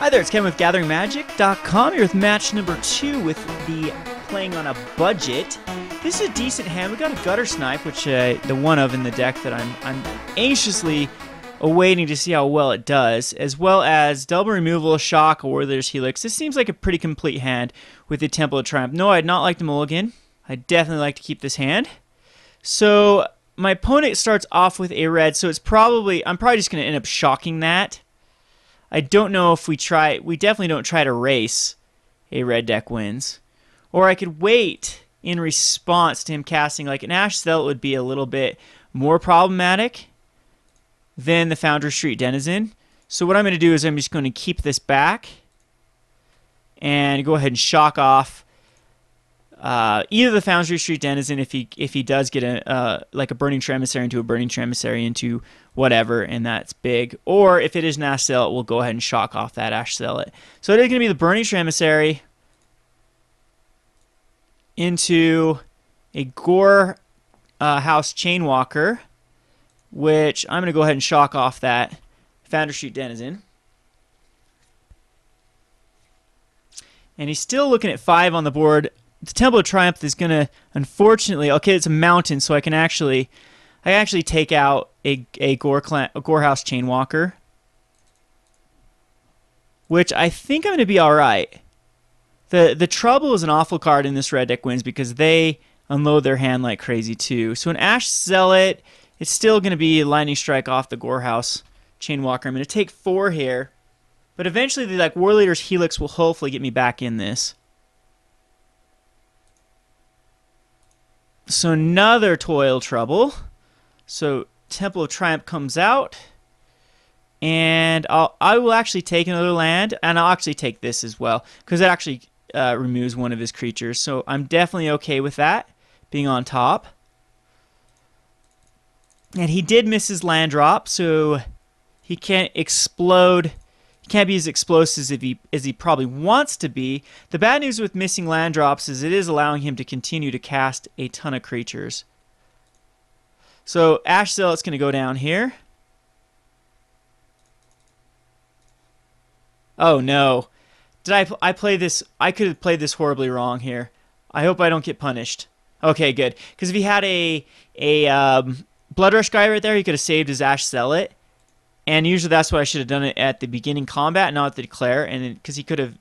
Hi there, it's Ken with GatheringMagic.com here with match number 2 with the playing on a budget. This is a decent hand. We got a Guttersnipe, which the one of in the deck that I'm anxiously awaiting to see how well it does, as well as double removal, shock, Warleader's Helix. This seems like a pretty complete hand with the Temple of Triumph. No, I'd not like the mulligan. I'd definitely like to keep this hand. So my opponent starts off with a red, so I'm probably just going to end up shocking that. I don't know if we definitely don't try to race a red deck wins. Or I could wait in response to him casting like an Ash Zealot would be a little bit more problematic than the Foundry Street Denizen. So what I'm going to do is I'm just going to keep this back and go ahead and shock off either the Foundry Street Denizen if he does get like a Burning Emissary into a Burning Emissary into whatever, and that's big. Or if it is an Ash Zealot, we'll go ahead and shock off that Ash Zealot. So it is going to be the Burning Emissary into a Gore House Chainwalker, which I'm going to go ahead and shock off that Foundry Street Denizen. And he's still looking at 5 on the board. The Temple of Triumph is going to, unfortunately, okay, it's a mountain, so I actually take out a Gore House Chainwalker, which I think I'm going to be all right. The trouble is an awful card in this red deck wins because they unload their hand like crazy too. So an Ash Zealot, it's still going to be a Lightning Strike off the Gore House Chainwalker. I'm going to take 4 here, but eventually the Warleader's Helix will hopefully get me back in this. So another Toil trouble. So Temple of Triumph comes out, and I will actually take another land, and I'll actually take this as well because it actually removes one of his creatures. So I'm definitely okay with that being on top. And he did miss his land drop, so he can't explode. He can't be as explosive as he probably wants to be. The bad news with missing land drops is it is allowing him to continue to cast a ton of creatures. So Ash Zealot's going to go down here. Oh no. Did I play this? I could have played this horribly wrong here. I hope I don't get punished. Okay, good. Because if he had a Blood Rush guy right there, he could have saved his Ash Zealot. And usually that's what I should have done it at the beginning combat, not at the declare. And because he could have,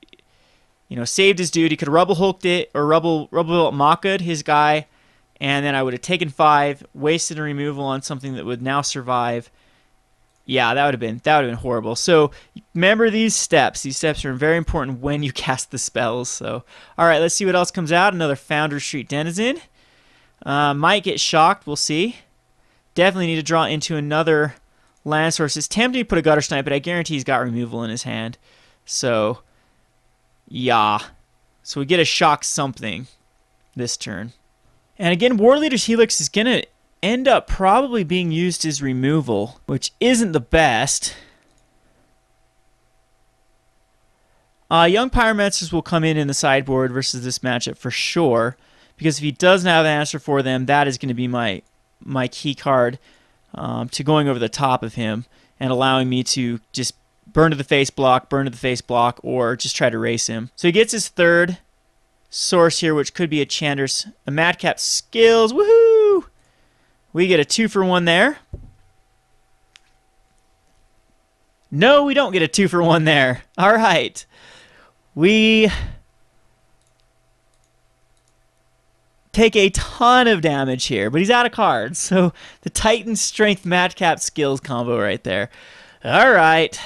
saved his dude. He could have Rubble Hulked it or Rubble Mocka'd his guy, and then I would have taken 5, wasted a removal on something that would now survive. Yeah, that would have been horrible. So remember these steps. These steps are very important when you cast the spells. So all right, let's see what else comes out. Another Foundry Street Denizen. Might get shocked. We'll see. Definitely need to draw into another land source. It's tempting to put a Guttersnipe, but I guarantee he's got removal in his hand. So, yeah. So we get a shock something this turn. And again, Warleader's Helix is going to end up probably being used as removal, which isn't the best. Young Pyromancers will come in the sideboard versus this matchup for sure, because if he doesn't have an answer for them, that is going to be my key card to going over the top of him and allowing me to just burn to the face block, or just try to race him. So he gets his 3rd source here, which could be a Madcap Skills. Woohoo! We get a 2-for-1 there. No, we don't get a 2-for-1 there. All right. We take a ton of damage here, but he's out of cards. So the Titan Strength Madcap Skills combo right there. All right.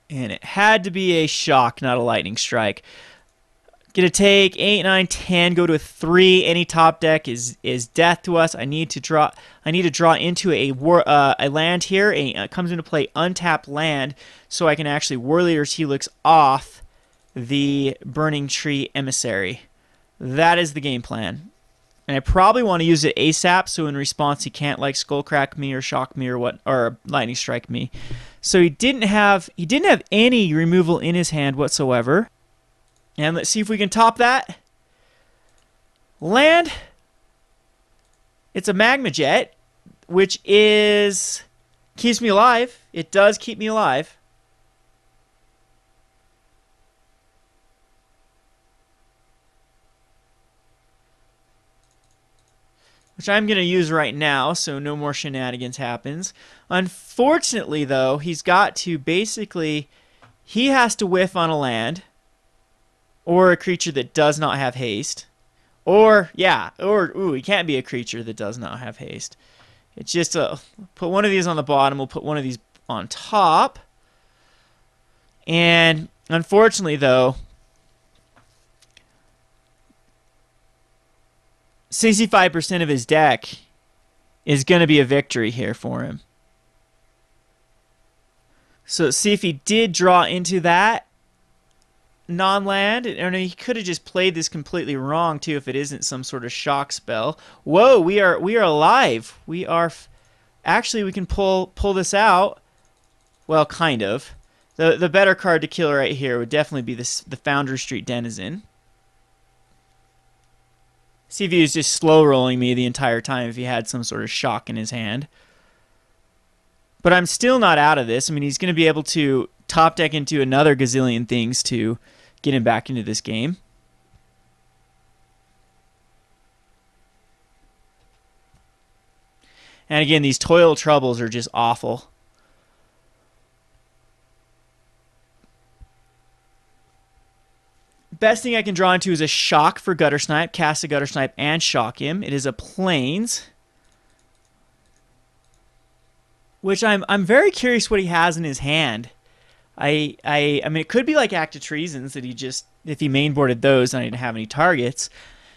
And it had to be a shock, not a lightning strike. Gonna take 8, 9, 10, go to a 3. Any top deck is death to us. I need to draw into a land here. Comes into play untapped land, so I can actually Warleader's Helix off the Burning Tree Emissary. That is the game plan. And I probably want to use it ASAP, so in response he can't like Skullcrack me or shock me or lightning strike me. So he didn't have any removal in his hand whatsoever. And let's see if we can top that. Land. It's a Magma Jet, which keeps me alive. It does keep me alive. which I'm going to use right now so no more shenanigans happens. Unfortunately, though, he's got to basically... He has to whiff on a land or a creature that does not have haste. Or, yeah, ooh, he can't be a creature that does not have haste. It's just put one of these on the bottom. We'll put one of these on top. And unfortunately, though, 65% of his deck is going to be a victory here for him. So let's see if he did draw into that non-land. I know he could have just played this completely wrong too if it isn't some sort of shock spell. Whoa, we are alive. We are actually, we can pull this out. Well, kind of. The better card to kill right here would definitely be the Foundry Street Denizen. See if he was just slow rolling me the entire time if he had some sort of shock in his hand. But I'm still not out of this. I mean, he's going to be able to top deck into another gazillion things to get him back into this game. And again, these Toil troubles are just awful. Best thing I can draw into is a shock for Guttersnipe. Cast a Guttersnipe and shock him. It is a Plains. Which I'm very curious what he has in his hand. I mean, it could be like Act of Treasons that he just, if he mainboarded those, I didn't have any targets.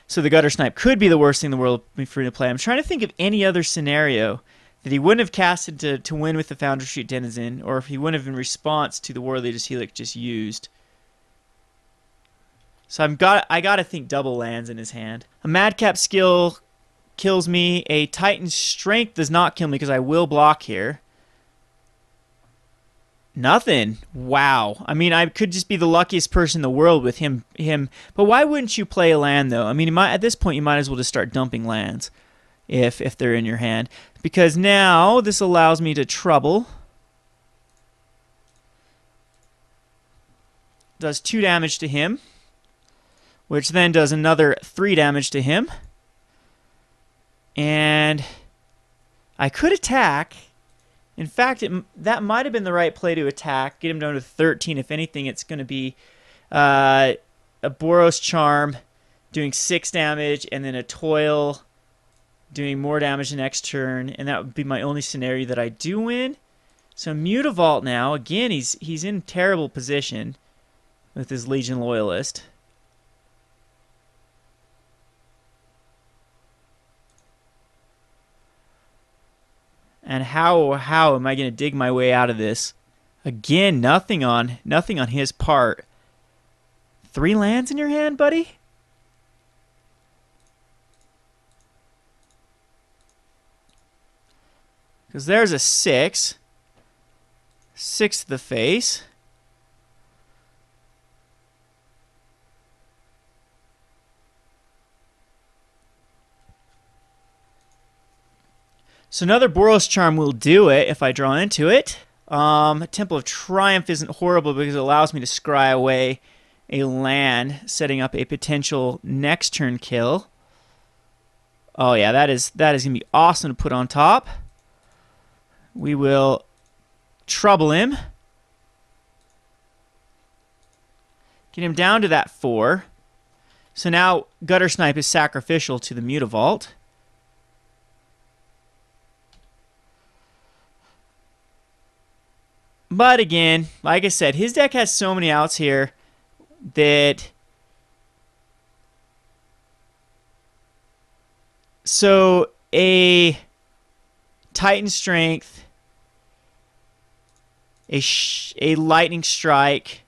So the Guttersnipe could be the worst thing in the world for him to play. I'm trying to think of any other scenario that he wouldn't have casted to win with the Foundry Street Denizen, or if he wouldn't have in response to the Warleader's Helix just used. So I gotta think double lands in his hand. A Madcap skill kills me. A Titan's Strength does not kill me because I will block here. Nothing. Wow. I mean, I could just be the luckiest person in the world with him. But why wouldn't you play a land, though? I mean, at this point, you might as well just start dumping lands if they're in your hand. Because now this allows me to trouble. Does 2 damage to him, which then does another 3 damage to him. And I could attack. In fact, that might have been the right play to attack. Get him down to 13. If anything, it's going to be a Boros Charm doing 6 damage, and then a Toil doing more damage the next turn. And that would be my only scenario that I do win. So Mutavault now. Again, he's in terrible position with his Legion Loyalist. And how am I going to dig my way out of this? Again, nothing on his part. 3 lands in your hand, buddy? Because there's a 6. 6 to the face. So another Boros Charm will do it if I draw into it. Temple of Triumph isn't horrible because it allows me to scry away a land, setting up a potential next turn kill. Oh yeah, that is going to be awesome to put on top. We will trouble him. Get him down to that 4. So now Guttersnipe is sacrificial to the Mutavault. But again, like I said, his deck has so many outs here that... So, a Titan Strength, a Lightning Strike,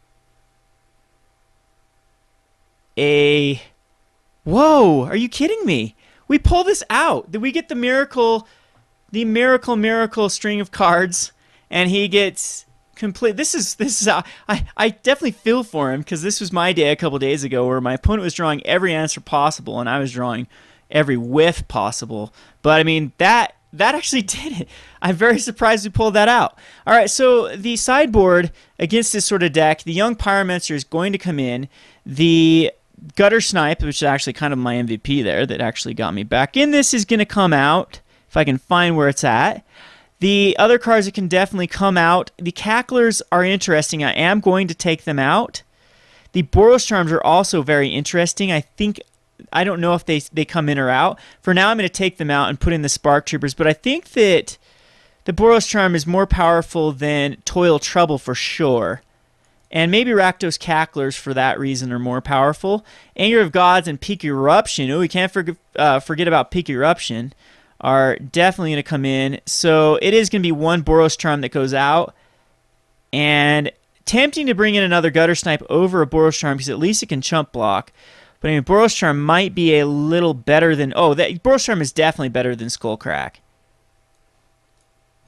a... Whoa, are you kidding me? We pull this out. Did we get the miracle string of cards, and he gets... complete. This is I definitely feel for him, because this was my day a couple days ago where my opponent was drawing every answer possible and I was drawing every whiff possible. But I mean, that actually did it. I'm very surprised we pulled that out. All right, so the sideboard against this sort of deck, the Young Pyromancer is going to come in. The Guttersnipe, which is actually kind of my MVP there, that actually got me back in this, is going to come out, if I can find where it's at. The other cards that can definitely come out, the Cacklers are interesting. I am going to take them out. The Boros Charms are also very interesting. I don't know if they come in or out. For now, I'm going to take them out and put in the Spark Troopers, but I think that the Boros Charm is more powerful than Toil Trouble for sure. And maybe Rakdos Cacklers for that reason are more powerful. Anger of Gods and Peak Eruption. Oh, we can't forget about Peak Eruption. Are definitely going to come in. So it is going to be one Boros Charm that goes out. And tempting to bring in another Guttersnipe over a Boros Charm because at least it can chump block. But I mean, Boros Charm might be a little better than... Oh, that Boros Charm is definitely better than Skullcrack.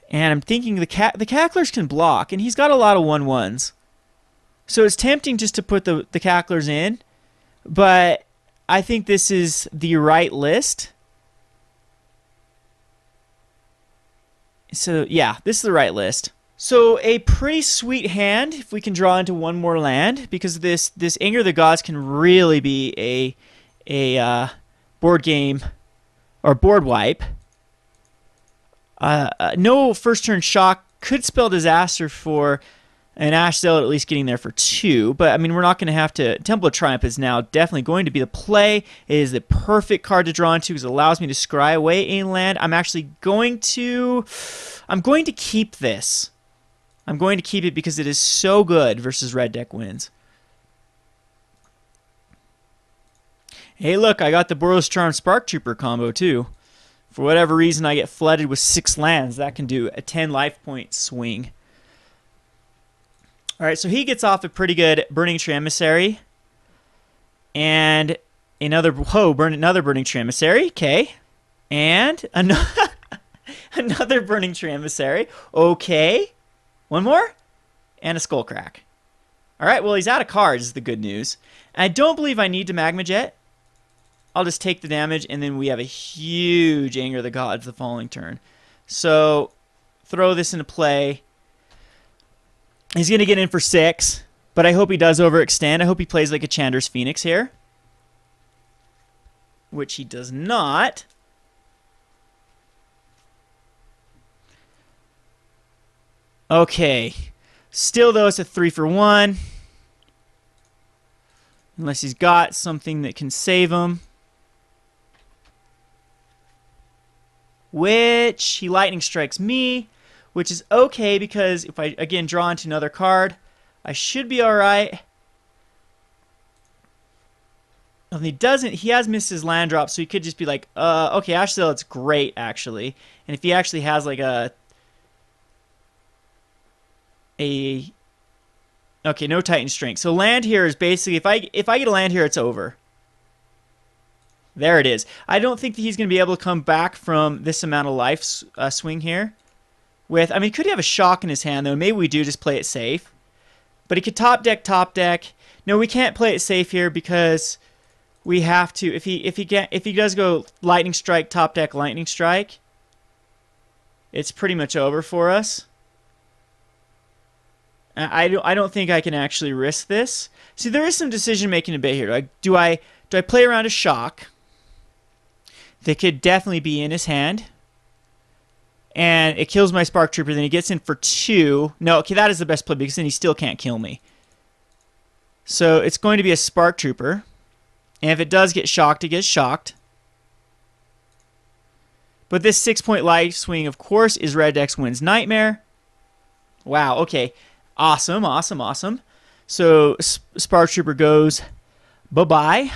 And I'm thinking the Cacklers can block, and he's got a lot of 1/1s. So it's tempting just to put the Cacklers in, but I think this is the right list. So yeah, this is the right list. So a pretty sweet hand if we can draw into one more land, because this Anger of the Gods can really be a board game or board wipe. No first turn shock could spell disaster for an Ash Zealot at least getting there for 2, but I mean we're not going to have to. Temple of Triumph is now definitely going to be the play. It is the perfect card to draw into because it allows me to scry away a land. I'm actually going to keep this. I'm going to keep it because it is so good versus red deck wins. Hey look, I got the Boros Charm Spark Trooper combo too. For whatever reason I get flooded with 6 lands. That can do a 10 life point swing. Alright, so he gets off a pretty good Burning Tree Emissary. And another Burning Tree Emissary. Okay. And another Burning Tree Emissary. Okay. One more? And a Skullcrack. Alright, well he's out of cards is the good news. And I don't believe I need to Magma Jet. I'll just take the damage, and then we have a huge Anger of the Gods the following turn. So, throw this into play. He's going to get in for 6, but I hope he does overextend. I hope he plays like a Chandra's Phoenix here. Which he does not. Okay. Still, though, it's a 3 for 1. Unless he's got something that can save him. Which he Lightning Strikes me. Which is okay because if I, again, draw into another card, I should be alright. If he doesn't, he has missed his land drop, so he could just be like, okay, Ash Zealot's great, actually. And if he actually has, like, okay, no Titan Strength. So land here is basically, if I get a land here, it's over. There it is. I don't think that he's going to be able to come back from this amount of life swing here. I mean, could he have a shock in his hand, though? Maybe we do just play it safe. But he could top deck. No, we can't play it safe here because we have to. If he does go Lightning Strike, top deck, Lightning Strike, it's pretty much over for us. I don't think I can actually risk this. See, there is some decision making a bit here. Do I play around a shock? That could definitely be in his hand. And it kills my Spark Trooper. Then he gets in for 2. No, okay, that is the best play because then he still can't kill me. So it's going to be a Spark Trooper. And if it does get shocked, it gets shocked. But this 6-point life swing, of course, is Red Dex Wins Nightmare. Wow, okay. Awesome, awesome, awesome. So Spark Trooper goes bye-bye.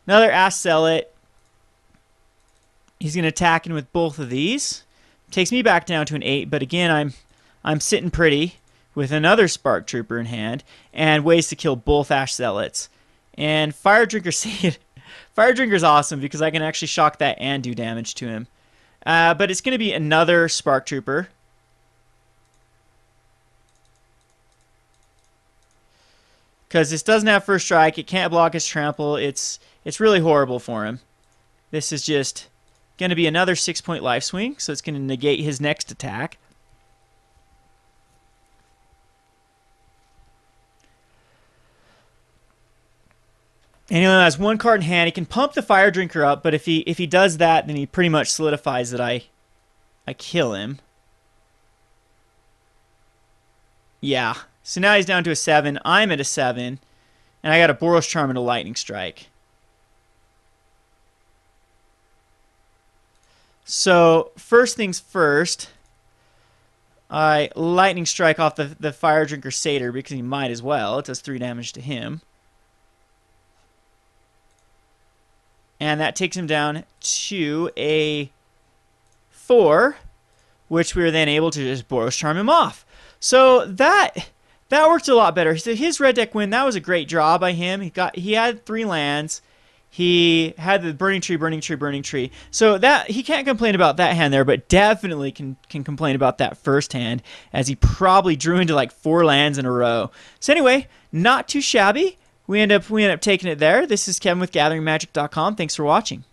Another Ash Zealot. He's going to attack in with both of these. Takes me back down to an 8, but again, I'm sitting pretty with another Spark Trooper in hand and ways to kill both Ash Zealots. And Fire Drinker's awesome because I can actually shock that and do damage to him. But it's going to be another Spark Trooper. Because this doesn't have first strike, it can't block his trample. It's really horrible for him. This is just going to be another 6-point life swing, so it's going to negate his next attack. And he only has one card in hand. He can pump the Fire Drinker up, but if he does that, then he pretty much solidifies that I kill him. Yeah. So now he's down to a 7. I'm at a 7. And I got a Boros Charm and a Lightning Strike. So, first things first, I Lightning Strike off the Fire Drinker Satyr because he might as well. It does 3 damage to him. And that takes him down to a 4, which we were then able to just Boros Charm him off. So that worked a lot better. So his red deck win, that was a great draw by him. He had 3 lands. He had the Burning Tree, Burning Tree, Burning Tree. So that he can't complain about that hand there, but definitely can complain about that first hand, as he probably drew into like 4 lands in a row. So anyway, not too shabby. We end up taking it there. This is Kevin with GatheringMagic.com. Thanks for watching.